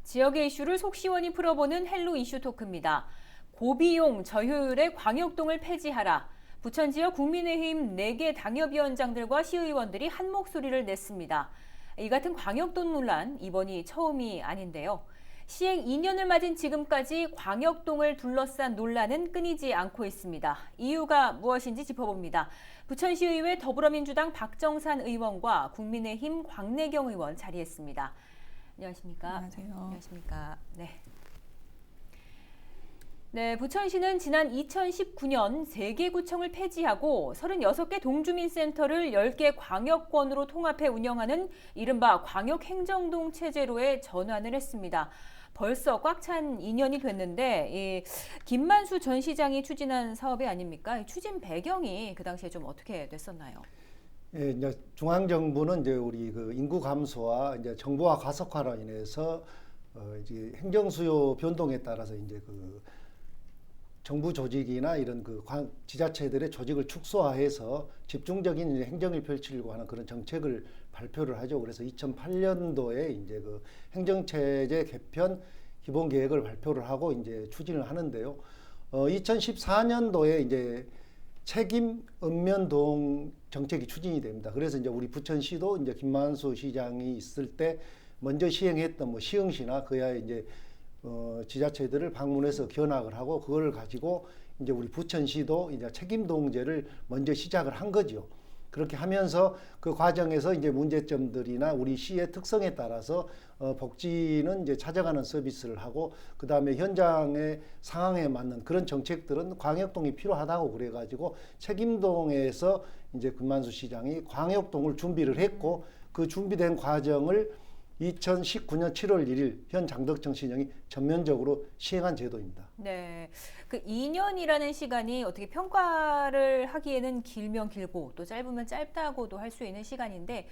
지역의 이슈를 속 시원히 풀어보는 헬로 이슈 토크입니다. 고비용 저효율의 광역동을 폐지하라. 부천 지역 국민의힘 4개 당협위원장들과 시의원들이 한 목소리를 냈습니다. 이 같은 광역동 논란 이번이 처음이 아닌데요. 시행 2년을 맞은 지금까지 광역동을 둘러싼 논란은 끊이지 않고 있습니다. 이유가 무엇인지 짚어봅니다. 부천시의회 더불어민주당 박정산 의원과 국민의힘 광내경 의원 자리했습니다. 안녕하십니까? 안녕하세요. 안녕하십니까? 네. 네, 부천시는 지난 2019년 3개 구청을 폐지하고 36개 동주민센터를 10개 광역권으로 통합해 운영하는 이른바 광역행정동 체제로의 전환을 했습니다. 벌써 꽉 찬 2년이 됐는데 김만수 전 시장이 추진한 사업이 아닙니까? 추진 배경이 그 당시에 좀 어떻게 됐었나요? 예, 이제 중앙 정부는 이제 우리 그 인구 감소와 이제 정보화 가속화로 인해서 이제 행정 수요 변동에 따라서 이제 그 정부 조직이나 이런 그 지자체들의 조직을 축소화해서 집중적인 이제 행정을 펼치려고 하는 그런 정책을 발표를 하죠. 그래서 2008년도에 이제 그 행정체제 개편 기본 계획을 발표를 하고 이제 추진을 하는데요. 2014년도에 이제 책임 읍면동 정책이 추진이 됩니다. 그래서 이제 우리 부천시도 이제 김만수 시장이 있을 때 먼저 시행했던 뭐 시흥시나 그야 이제 지자체들을 방문해서 견학을 하고 그걸 가지고 이제 우리 부천시도 이제 책임동제를 먼저 시작을 한 거죠. 그렇게 하면서 그 과정에서 이제 문제점들이나 우리 시의 특성에 따라서 복지는 이제 찾아가는 서비스를 하고 그 다음에 현장의 상황에 맞는 그런 정책들은 광역동이 필요하다고 그래가지고 책임동에서 이제 김만수 시장이 광역동을 준비를 했고 그 준비된 과정을 2019년 7월 1일 현 장덕정 시장이 전면적으로 시행한 제도입니다. 네, 그 2년이라는 시간이 어떻게 평가를 하기에는 길면 길고 또 짧으면 짧다고도 할 수 있는 시간인데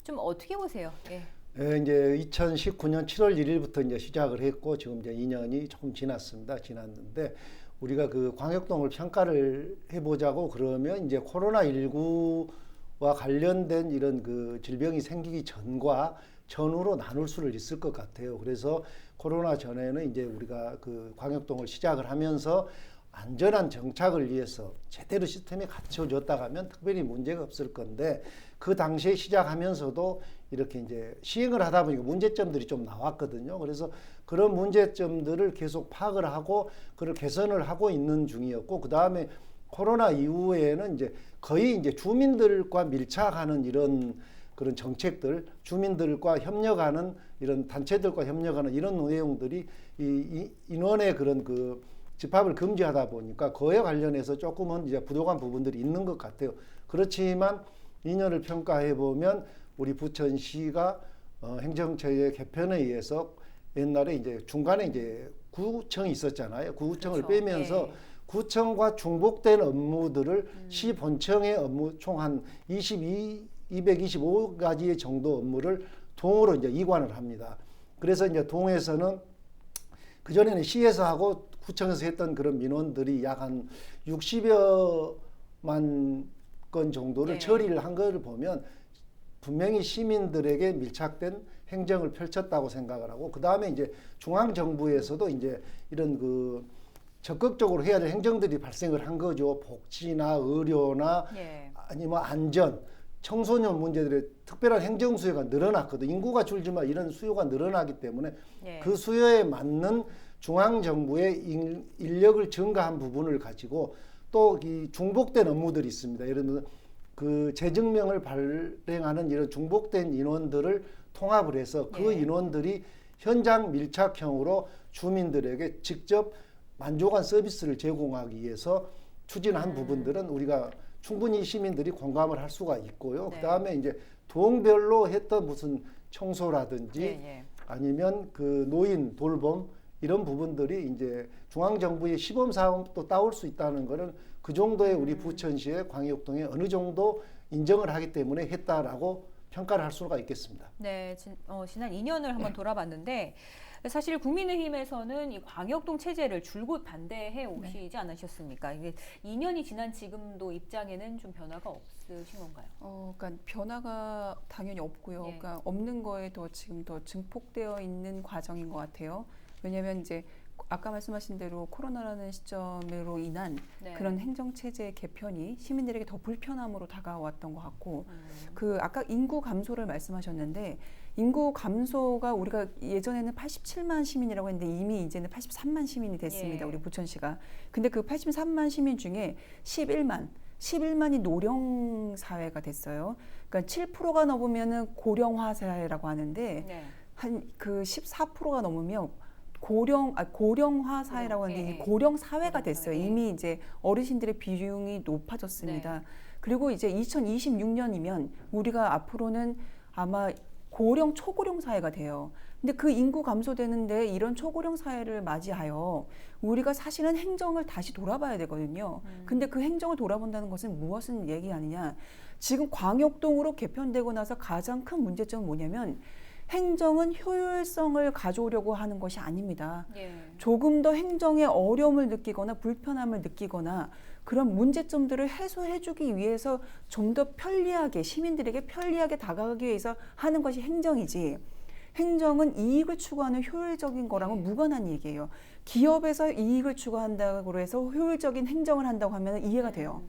좀 어떻게 보세요? 예. 네, 이제 2019년 7월 1일부터 이제 시작을 했고 지금 이제 2년이 조금 지났는데 우리가 그 광역동을 평가를 해보자고 그러면 이제 코로나19와 관련된 이런 그 질병이 생기기 전과 전후로 나눌 수를 있을 것 같아요. 그래서 코로나 전에는 이제 우리가 그 광역동을 시작을 하면서 안전한 정착을 위해서 제대로 시스템이 갖춰졌다가 하면 특별히 문제가 없을 건데 그 당시에 시작하면서도 이렇게 이제 시행을 하다 보니까 문제점들이 좀 나왔거든요. 그래서 그런 문제점들을 계속 파악을 하고 그걸 개선을 하고 있는 중이었고 그 다음에 코로나 이후에는 이제 거의 이제 주민들과 밀착하는 이런 그런 정책들, 주민들과 협력하는 이런 단체들과 협력하는 이런 내용들이 이 인원의 그런 그 집합을 금지하다 보니까 그에 관련해서 조금은 이제 부족한 부분들이 있는 것 같아요. 그렇지만 2년을 평가해 보면 우리 부천시가 행정체계 개편에 의해서 옛날에 이제 중간에 이제 구청이 있었잖아요. 구청을 그렇죠. 빼면서 예. 구청과 중복된 업무들을 시 본청의 업무 총 한 225가지의 정도 업무를 동으로 이제 이관을 합니다. 그래서 이제 동에서는 그전에는 시에서 하고 구청에서 했던 그런 민원들이 약 한 60여만 건 정도를 네. 처리를 한 것을 보면 분명히 시민들에게 밀착된 행정을 펼쳤다고 생각을 하고 그 다음에 이제 중앙정부에서도 이제 이런 그 적극적으로 해야 될 행정들이 발생을 한 거죠. 복지나 의료나 예. 아니면 안전, 청소년 문제들의 특별한 행정 수요가 늘어났거든. 인구가 줄지만 이런 수요가 늘어나기 때문에 예. 그 수요에 맞는 중앙정부의 인력을 증가한 부분을 가지고 또 이 중복된 업무들이 있습니다. 예를 들면 그 재증명을 발행하는 이런 중복된 인원들을 통합을 해서 그 예. 인원들이 현장 밀착형으로 주민들에게 직접 만족한 서비스를 제공하기 위해서 추진한 부분들은 우리가 충분히 시민들이 공감을 할 수가 있고요. 네. 그다음에 이제 동별로 했던 무슨 청소라든지 예. 아니면 그 노인 돌봄 이런 부분들이 이제 중앙정부의 시범 사업도 따올 수 있다는 거는 그 정도의 우리 부천시의 광역동에 어느 정도 인정을 하기 때문에 했다라고 평가를 할 수가 있겠습니다. 네, 지난 2년을 한번 돌아봤는데 사실 국민의힘에서는 이 광역동 체제를 줄곧 반대해 오시지 네. 않으셨습니까? 이게 2년이 지난 지금도 입장에는 좀 변화가 없으신 건가요? 그러니까 변화가 당연히 없고요. 예. 그러니까 없는 거에 더 지금 더 증폭되어 있는 과정인 것 같아요. 왜냐하면 이제 아까 말씀하신 대로 코로나라는 시점으로 인한 네. 그런 행정체제 개편이 시민들에게 더 불편함으로 다가왔던 것 같고, 음. 그 아까 인구 감소를 말씀하셨는데, 인구 감소가 우리가 예전에는 87만 시민이라고 했는데 이미 이제는 83만 시민이 됐습니다. 예. 우리 부천시가. 근데 그 83만 시민 중에 11만이 노령 사회가 됐어요. 그러니까 7%가 넘으면은 고령화 사회라고 하는데 네. 한 그 14%가 넘으면 고령화 사회라고 하는데 예, 이게 예. 고령 사회가 고령 됐어요. 사회. 이미 이제 어르신들의 비중이 높아졌습니다. 네. 그리고 이제 2026년이면 우리가 앞으로는 아마 고령 초고령 사회가 돼요. 근데 그 인구 감소되는데 이런 초고령 사회를 맞이하여 우리가 사실은 행정을 다시 돌아봐야 되거든요. 근데 그 행정을 돌아본다는 것은 무엇을 얘기하느냐? 지금 광역동으로 개편되고 나서 가장 큰 문제점은 뭐냐면 행정은 효율성을 가져오려고 하는 것이 아닙니다. 예. 조금 더 행정에 어려움을 느끼거나 불편함을 느끼거나 그런 문제점들을 해소해주기 위해서 좀 더 편리하게 시민들에게 편리하게 다가가기 위해서 하는 것이 행정이지, 행정은 이익을 추구하는 효율적인 거랑은 무관한 얘기예요. 기업에서 이익을 추구한다고 해서 효율적인 행정을 한다고 하면 이해가 돼요.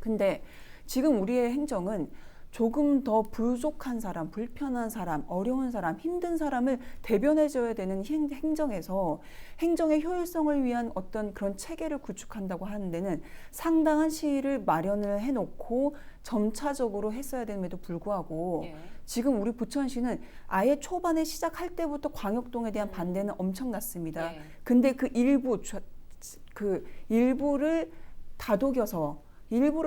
근데 지금 우리의 행정은 조금 더 부족한 사람, 불편한 사람, 어려운 사람, 힘든 사람을 대변해줘야 되는 행정에서 행정의 효율성을 위한 어떤 그런 체계를 구축한다고 하는 데는 상당한 시일을 마련을 해놓고 점차적으로 했어야 됨에도 불구하고 예. 지금 우리 부천시는 아예 초반에 시작할 때부터 광역동에 대한 반대는 엄청났습니다. 예. 근데 그 일부를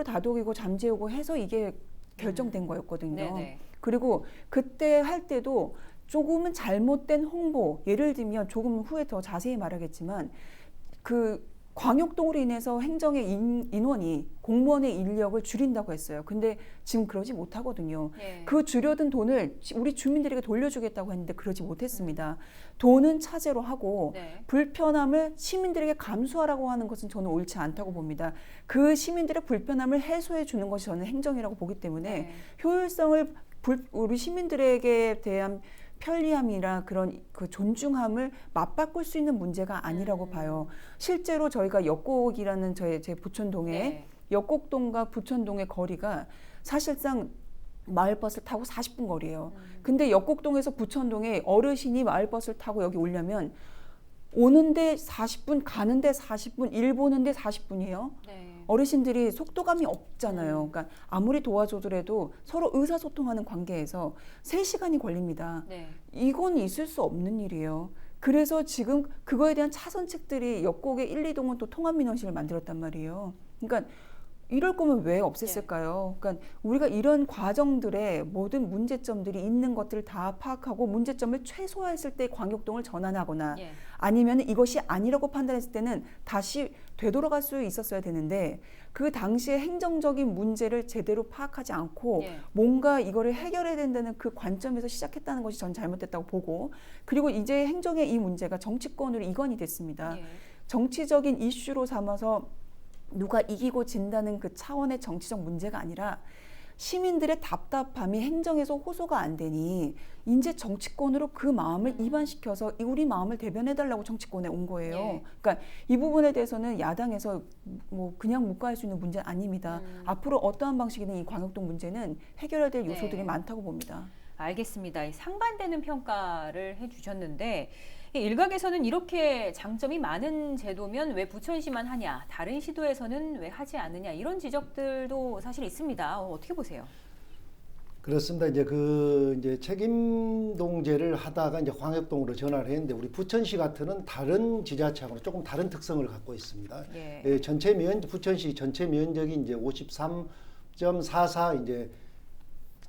다독이고 잠재우고 해서 이게 결정된 거였거든요. 네네. 그리고 그때 할 때도 조금은 잘못된 홍보, 예를 들면 조금 후에 더 자세히 말하겠지만 그 광역동으로 인해서 행정의 인원이 공무원의 인력을 줄인다고 했어요. 근데 지금 그러지 못하거든요. 예. 그 줄여든 돈을 우리 주민들에게 돌려주겠다고 했는데 그러지 못했습니다. 돈은 차제로 하고 네. 불편함을 시민들에게 감수하라고 하는 것은 저는 옳지 않다고 봅니다. 그 시민들의 불편함을 해소해 주는 것이 저는 행정이라고 보기 때문에 네. 효율성을 우리 시민들에게 대한 편리함이나 그런 그 존중함을 맞바꿀 수 있는 문제가 아니라고 봐요. 실제로 저희가 역곡이라는 제 부천동에 네. 역곡동과 부천동의 거리가 사실상 마을버스를 타고 40분 거리예요. 근데 역곡동에서 부천동에 어르신이 마을버스를 타고 여기 오려면 오는데 40분, 가는데 40분, 일 보는데 40분이에요. 네. 어르신들이 속도감이 없잖아요. 그러니까 아무리 도와주더라도 서로 의사소통하는 관계에서 3시간이 걸립니다. 네. 이건 있을 수 없는 일이에요. 그래서 지금 그거에 대한 차선책들이 역곡의 1, 2동은 또 통합민원실을 만들었단 말이에요. 그러니까 이럴 거면 왜 없앴을까요? 그러니까 우리가 이런 과정들의 모든 문제점들이 있는 것들을 다 파악하고 문제점을 최소화했을 때 광역동을 전환하거나 예. 아니면 이것이 아니라고 판단했을 때는 다시 되돌아갈 수 있었어야 되는데 그 당시에 행정적인 문제를 제대로 파악하지 않고 예. 뭔가 이거를 해결해야 된다는 그 관점에서 시작했다는 것이 전 잘못됐다고 보고, 그리고 이제 행정의 이 문제가 정치권으로 이관이 됐습니다. 예. 정치적인 이슈로 삼아서 누가 이기고 진다는 그 차원의 정치적 문제가 아니라 시민들의 답답함이 행정에서 호소가 안 되니 이제 정치권으로 그 마음을 이반시켜서 우리 마음을 대변해달라고 정치권에 온 거예요. 예. 그러니까 이 부분에 대해서는 야당에서 뭐 그냥 묵과할 수 있는 문제는 아닙니다. 앞으로 어떠한 방식이든 이 광역동 문제는 해결해야 될 요소들이 네. 많다고 봅니다. 알겠습니다. 이 상반되는 평가를 해주셨는데 이 일각에서는 이렇게 장점이 많은 제도면 왜 부천시만 하냐, 다른 시도에서는 왜 하지 않느냐 이런 지적들도 사실 있습니다. 어떻게 보세요? 그렇습니다. 이제 책임동제를 하다가 이제 광역동으로 전환을 했는데 우리 부천시 같은 다른 지자체하고는 조금 다른 특성을 갖고 있습니다. 예. 부천시 전체 면적이 이제 53.44 이제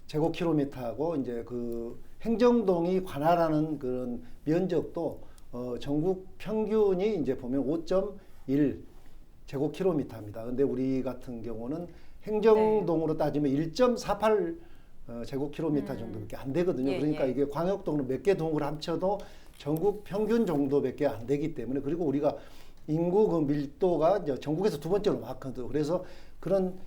제곱킬로미터하고 이제 그 행정동이 관할하는 그런 면적도 전국 평균이 이제 보면 5.1 제곱킬로미터입니다. 근데 우리 같은 경우는 행정동으로 따지면 1.48 제곱킬로미터 정도밖에 안 되거든요. 예, 그러니까 예. 이게 광역동으로 몇 개 동을 합쳐도 전국 평균 정도밖에 안 되기 때문에, 그리고 우리가 인구 그 밀도가 이제 전국에서 두 번째로 많거든요. 그래서 그런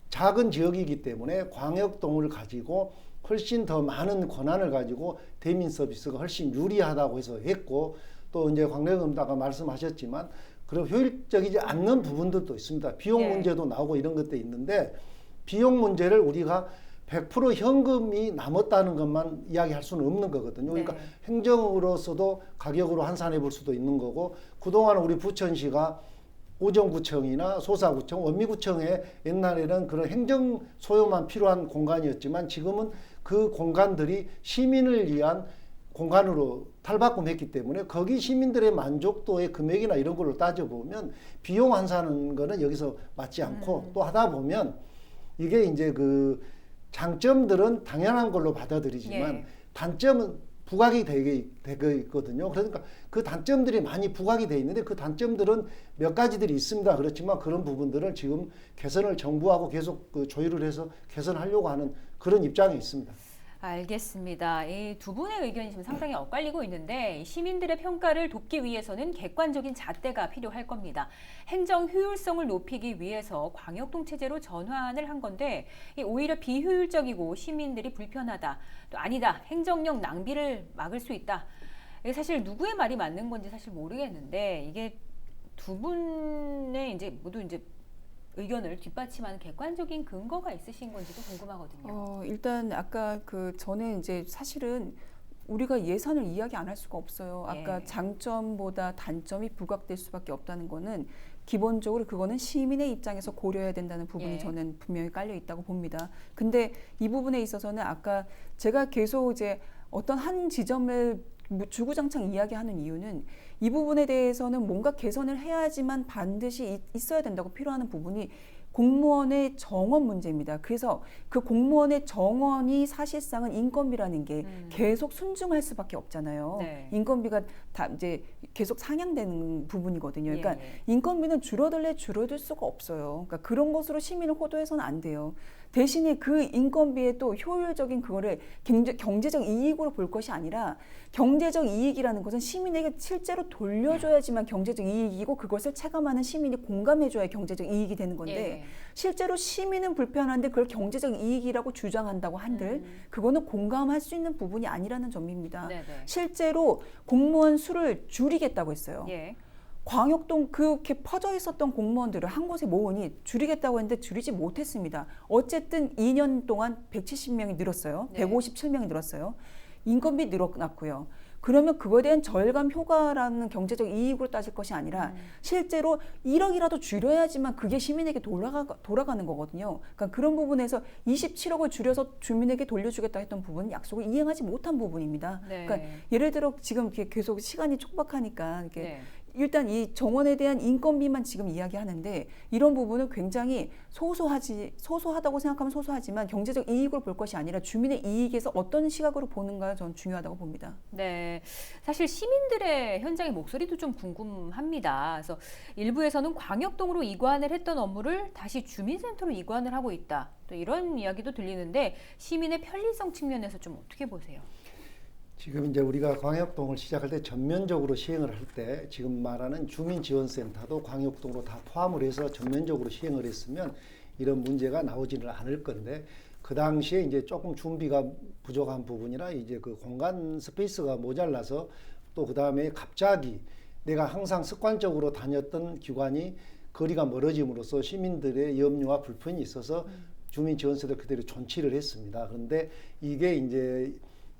작은 지역이기 때문에 광역동을 가지고 훨씬 더 많은 권한을 가지고 대민 서비스가 훨씬 유리하다고 해서 했고, 또 이제 광역음다가 말씀하셨지만 그런 효율적이지 않는 부분들도 있습니다. 비용 네. 문제도 나오고 이런 것도 있는데, 비용 문제를 우리가 100% 현금이 남았다는 것만 이야기할 수는 없는 거거든요. 그러니까 네. 행정으로서도 가격으로 환산해 볼 수도 있는 거고, 그동안 우리 부천시가 오정구청이나 소사구청, 원미구청에 옛날에는 그런 행정 소요만 필요한 공간이었지만 지금은 그 공간들이 시민을 위한 공간으로 탈바꿈했기 때문에 거기 시민들의 만족도의 금액이나 이런 걸로 따져보면 비용 환산하는 거는 여기서 맞지 않고, 또 하다 보면 이게 이제 그 장점들은 당연한 걸로 받아들이지만 예. 단점은 부각이 되고 있거든요. 그러니까 그 단점들이 많이 부각이 돼 있는데 그 단점들은 몇 가지들이 있습니다. 그렇지만 그런 부분들을 지금 개선을 정부하고 계속 그 조율을 해서 개선하려고 하는 그런 입장에 있습니다. 알겠습니다. 이 두 분의 의견이 지금 상당히 엇갈리고 있는데, 시민들의 평가를 돕기 위해서는 객관적인 잣대가 필요할 겁니다. 행정 효율성을 높이기 위해서 광역동 체제로 전환을 한 건데, 오히려 비효율적이고 시민들이 불편하다, 또 아니다, 행정력 낭비를 막을 수 있다. 이게 사실 누구의 말이 맞는 건지 사실 모르겠는데, 이게 두 분의 이제 모두 이제 의견을 뒷받침하는 객관적인 근거가 있으신 건지도 궁금하거든요. 일단 아까 그 전에 이제 사실은 우리가 예산을 이야기 안 할 수가 없어요. 아까 예. 장점보다 단점이 부각될 수밖에 없다는 거는 기본적으로 그거는 시민의 입장에서 고려해야 된다는 부분이 예. 저는 분명히 깔려 있다고 봅니다. 근데 이 부분에 있어서는 아까 제가 계속 이제 어떤 한 지점을 주구장창 이야기하는 이유는 이 부분에 대해서는 뭔가 개선을 해야지만 반드시 있어야 된다고 필요하는 부분이 공무원의 정원 문제입니다. 그래서 그 공무원의 정원이 사실상은 인건비라는 게 계속 순증할 수밖에 없잖아요. 네. 인건비가 다 이제 계속 상향되는 부분이거든요. 그러니까 예, 예. 인건비는 줄어들 수가 없어요. 그러니까 그런 것으로 시민을 호도해서는 안 돼요. 대신에 그 인건비에 또 효율적인 그거를 경제적 이익으로 볼 것이 아니라, 경제적 이익이라는 것은 시민에게 실제로 돌려줘야지만 경제적 이익이고, 그것을 체감하는 시민이 공감해줘야 경제적 이익이 되는 건데, 예. 실제로 시민은 불편한데 그걸 경제적 이익이라고 주장한다고 한들 그거는 공감할 수 있는 부분이 아니라는 점입니다. 네네. 실제로 공무원 수를 줄이겠다고 했어요. 예. 광역동 그렇게 퍼져 있었던 공무원들을 한 곳에 모으니 줄이겠다고 했는데 줄이지 못했습니다. 어쨌든 2년 동안 170명이 늘었어요. 네. 157명이 늘었어요. 인건비 늘어났고요. 그러면 그거에 대한 절감 효과라는 경제적 이익으로 따질 것이 아니라 실제로 1억이라도 줄여야지만 그게 시민에게 돌아가는 거거든요. 그러니까 그런 부분에서 27억을 줄여서 주민에게 돌려주겠다 했던 부분은 약속을 이행하지 못한 부분입니다. 네. 그러니까 예를 들어 지금 이렇게 계속 시간이 촉박하니까 이렇게 네. 일단 이 정원에 대한 인건비만 지금 이야기하는데, 이런 부분은 굉장히 소소하다고 생각하면 소소하지만 경제적 이익으로 볼 것이 아니라 주민의 이익에서 어떤 시각으로 보는가 저는 중요하다고 봅니다. 네, 사실 시민들의 현장의 목소리도 좀 궁금합니다. 그래서 일부에서는 광역동으로 이관을 했던 업무를 다시 주민센터로 이관을 하고 있다, 또 이런 이야기도 들리는데, 시민의 편리성 측면에서 좀 어떻게 보세요? 지금 이제 우리가 광역동을 시작할 때 전면적으로 시행을 할 때 지금 말하는 주민지원센터도 광역동으로 다 포함을 해서 전면적으로 시행을 했으면 이런 문제가 나오지는 않을 건데, 그 당시에 이제 조금 준비가 부족한 부분이나 이제 그 공간 스페이스가 모자라서, 또 그 다음에 갑자기 내가 항상 습관적으로 다녔던 기관이 거리가 멀어짐으로써 시민들의 염려와 불편이 있어서 주민지원센터 그대로 존치를 했습니다. 그런데 이게 이제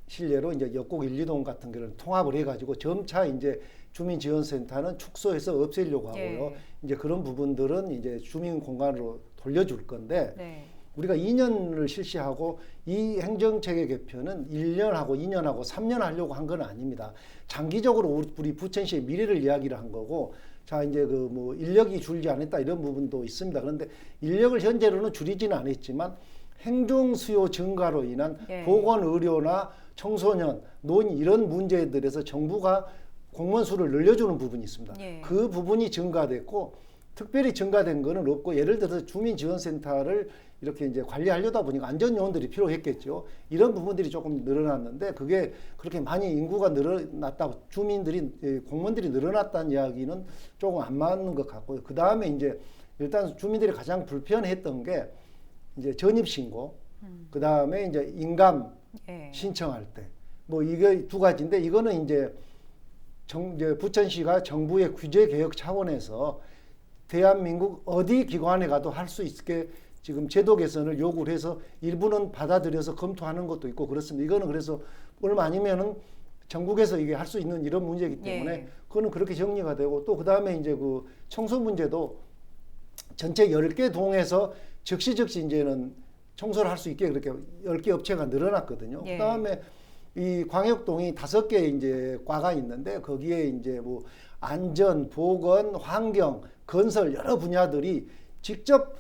실례로 이제 역곡 1, 2동 같은 경우는 통합을 해가지고 점차 이제 주민지원센터는 축소해서 없애려고 하고요. 예. 이제 그런 부분들은 이제 주민 공간으로 돌려줄 건데, 네. 우리가 2년을 실시하고 이 행정체계 개편은 1년하고 2년하고 3년 하려고 한 건 아닙니다. 장기적으로 우리 부천시의 미래를 이야기를 한 거고, 자 이제 그 뭐 인력이 줄지 않았다 이런 부분도 있습니다. 그런데 인력을 현재로는 줄이지는 않았지만 행정 수요 증가로 인한 예. 보건 의료나 청소년, 노인 이런 문제들에서 정부가 공무원 수를 늘려주는 부분이 있습니다. 예. 그 부분이 증가됐고, 특별히 증가된 거는 없고 예를 들어서 주민지원센터를 이렇게 이제 관리하려다 보니까 안전요원들이 필요했겠죠. 이런 부분들이 조금 늘어났는데 그게 그렇게 많이 인구가 늘어났다고 주민들이 공무원들이 늘어났다는 이야기는 조금 안 맞는 것 같고요. 그 다음에 이제 일단 주민들이 가장 불편했던 게 이제 전입신고, 그 다음에 이제 인감 예. 신청할 때 뭐 이게 두 가지인데 이거는 이제 이제 부천시가 정부의 규제 개혁 차원에서 대한민국 어디 기관에 가도 할 수 있게 지금 제도 개선을 요구를 해서 일부는 받아들여서 검토하는 것도 있고 그렇습니다. 이거는 그래서 얼마 아니면은 전국에서 이게 할 수 있는 이런 문제이기 때문에 예. 그거는 그렇게 정리가 되고 또 그다음에 이제 그 청소 문제도 전체 10개 동에서 즉시 이제는 청소를 할 수 있게 그렇게 10개 업체가 늘어났거든요. 예. 그다음에 이 광역동이 5개 이제 과가 있는데 거기에 이제 뭐 안전, 보건, 환경, 건설 여러 분야들이 직접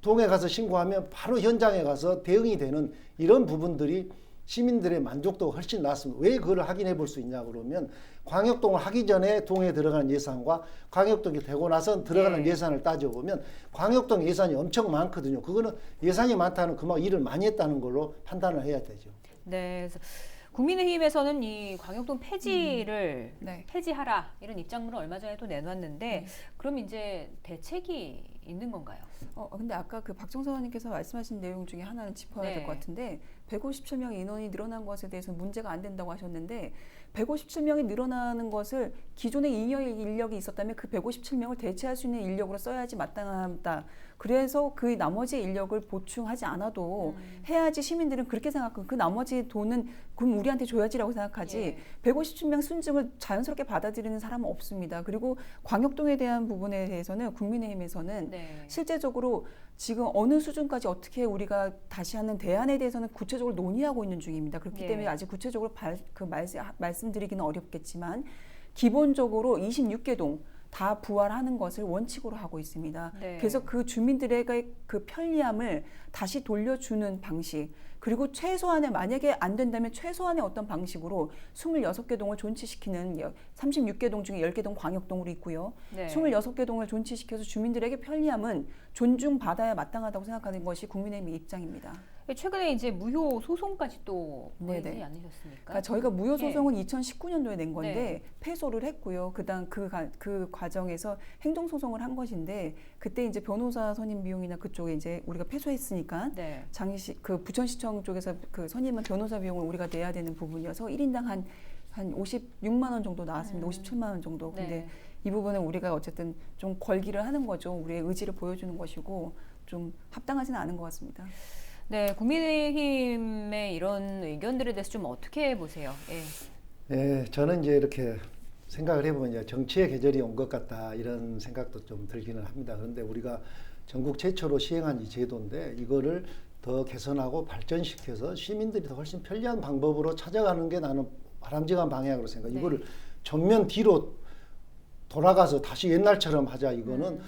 동에 가서 신고하면 바로 현장에 가서 대응이 되는 이런 부분들이 시민들의 만족도가 훨씬 낮습니다. 왜 그걸 확인해 볼 수 있냐 그러면 광역동을 하기 전에 동에 들어가는 예산과 광역동이 되고 나서 들어가는 네. 예산을 따져보면 광역동 예산이 엄청 많거든요. 그거는 예산이 많다는 그만큼 일을 많이 했다는 걸로 판단을 해야 되죠. 네. 그래서 국민의힘에서는 이 광역동 폐지를 네. 폐지하라 이런 입장문을 얼마 전에도 내놨는데 네. 그럼 이제 대책이 있는 건가요? 근데 아까 그 박정선 의원님께서 말씀하신 내용 중에 하나는 짚어야 네. 될 것 같은데 157명 인원이 늘어난 것에 대해서 문제가 안 된다고 하셨는데 157명이 늘어나는 것을 기존의 인력이 있었다면 그 157명을 대체할 수 있는 인력으로 써야지 마땅하다. 그래서 그 나머지 인력을 보충하지 않아도 해야지 시민들은 그렇게 생각하고 그 나머지 돈은 그럼 우리한테 줘야지라고 생각하지 예. 157명 순증을 자연스럽게 받아들이는 사람은 없습니다. 그리고 광역동에 대한 부분에 대해서는 국민의힘에서는 네. 실제적으로 지금 어느 수준까지 어떻게 우리가 다시 하는 대안에 대해서는 구체적으로 논의하고 있는 중입니다. 그렇기 예. 때문에 아직 구체적으로 말씀드리기는 어렵겠지만 기본적으로 26개 동 다 부활하는 것을 원칙으로 하고 있습니다. 네. 그래서 그 주민들에게 그 편리함을 다시 돌려주는 방식 그리고 최소한의 만약에 안 된다면 최소한의 어떤 방식으로 26개 동을 존치시키는 36개 동 중에 10개 동 광역동으로 있고요. 네. 26개 동을 존치시켜서 주민들에게 편리함은 존중받아야 마땅하다고 생각하는 것이 국민의힘의 입장입니다. 최근에 이제 무효 소송까지 또 보이지 네네. 않으셨습니까? 그러니까 저희가 무효 소송은 예. 2019년도에 낸 건데 네. 패소를 했고요. 그다음 그 과정에서 행정 소송을 한 것인데 그때 이제 변호사 선임 비용이나 그쪽에 이제 우리가 패소했으니까 네. 장희시 그 부천시청 쪽에서 그 선임한 변호사 비용을 우리가 내야 되는 부분이어서 1인당 한 56만 원 정도 나왔습니다. 57만 원 정도. 근데 네. 이 부분은 우리가 어쨌든 좀 걸기를 하는 거죠. 우리의 의지를 보여주는 것이고 좀 합당하지는 않은 것 같습니다. 네, 국민의힘의 이런 의견들에 대해서 좀 어떻게 보세요? 예. 네, 저는 이제 이렇게 생각을 해보면 이제 정치의 계절이 온 것 같다 이런 생각도 좀 들기는 합니다. 그런데 우리가 전국 최초로 시행한 이 제도인데 이거를 더 개선하고 발전시켜서 시민들이 더 훨씬 편리한 방법으로 찾아가는 게 나는 바람직한 방향으로 생각해요. 네. 이거를 전면 뒤로 돌아가서 다시 옛날처럼 하자 이거는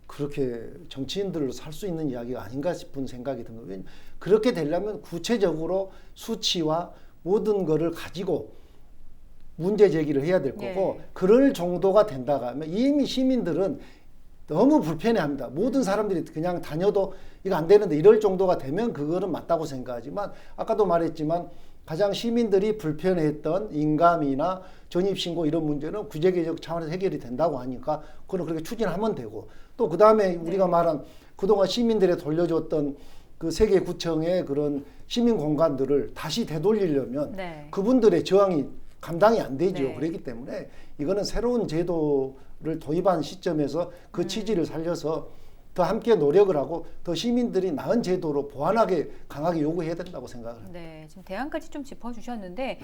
그렇게 정치인들로 살 수 있는 이야기가 아닌가 싶은 생각이 듭니다. 왜냐하면 그렇게 되려면 구체적으로 수치와 모든 거를 가지고 문제 제기를 해야 될 거고 예. 그럴 정도가 된다고 하면 이미 시민들은 너무 불편해합니다. 모든 사람들이 그냥 다녀도 이거 안 되는데 이럴 정도가 되면 그거는 맞다고 생각하지만 아까도 말했지만 가장 시민들이 불편해했던 인감이나 전입신고 이런 문제는 구제개혁 차원에서 해결이 된다고 하니까 그건 그렇게 추진하면 되고 또 그 다음에 우리가 말한 그동안 시민들에 돌려줬던 그 세계 구청의 그런 시민 공간들을 다시 되돌리려면 네. 그분들의 저항이 감당이 안 되죠. 네. 그렇기 때문에 이거는 새로운 제도를 도입한 시점에서 그 취지를 살려서 더 함께 노력을 하고 더 시민들이 나은 제도로 보완하게 강하게 요구해야 된다고 생각을 합니다. 네, 지금 대안까지 좀 짚어주셨는데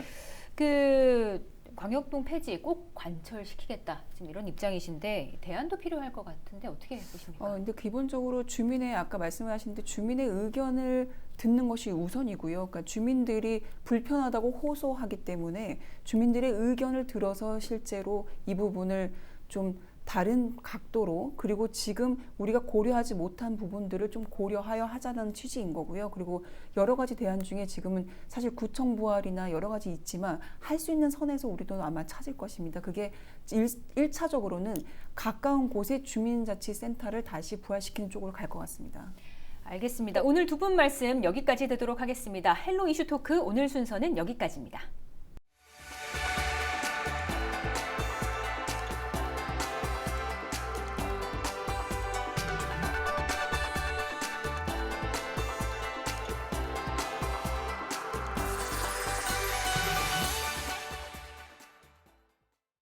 그 광역동 폐지 꼭 관철시키겠다 지금 이런 입장이신데 대안도 필요할 것 같은데 어떻게 보십니까? 근데 기본적으로 주민의 아까 말씀하신 주민의 의견을 듣는 것이 우선이고요. 그러니까 주민들이 불편하다고 호소하기 때문에 주민들의 의견을 들어서 실제로 이 부분을 좀 다른 각도로 그리고 지금 우리가 고려하지 못한 부분들을 좀 고려하여 하자는 취지인 거고요. 그리고 여러 가지 대안 중에 지금은 사실 구청 부활이나 여러 가지 있지만 할 수 있는 선에서 우리도 아마 찾을 것입니다. 그게 1차적으로는 가까운 곳에 주민자치센터를 다시 부활시키는 쪽으로 갈 것 같습니다. 알겠습니다. 오늘 두 분 말씀 여기까지 듣도록 하겠습니다. 헬로 이슈 토크 오늘 순서는 여기까지입니다.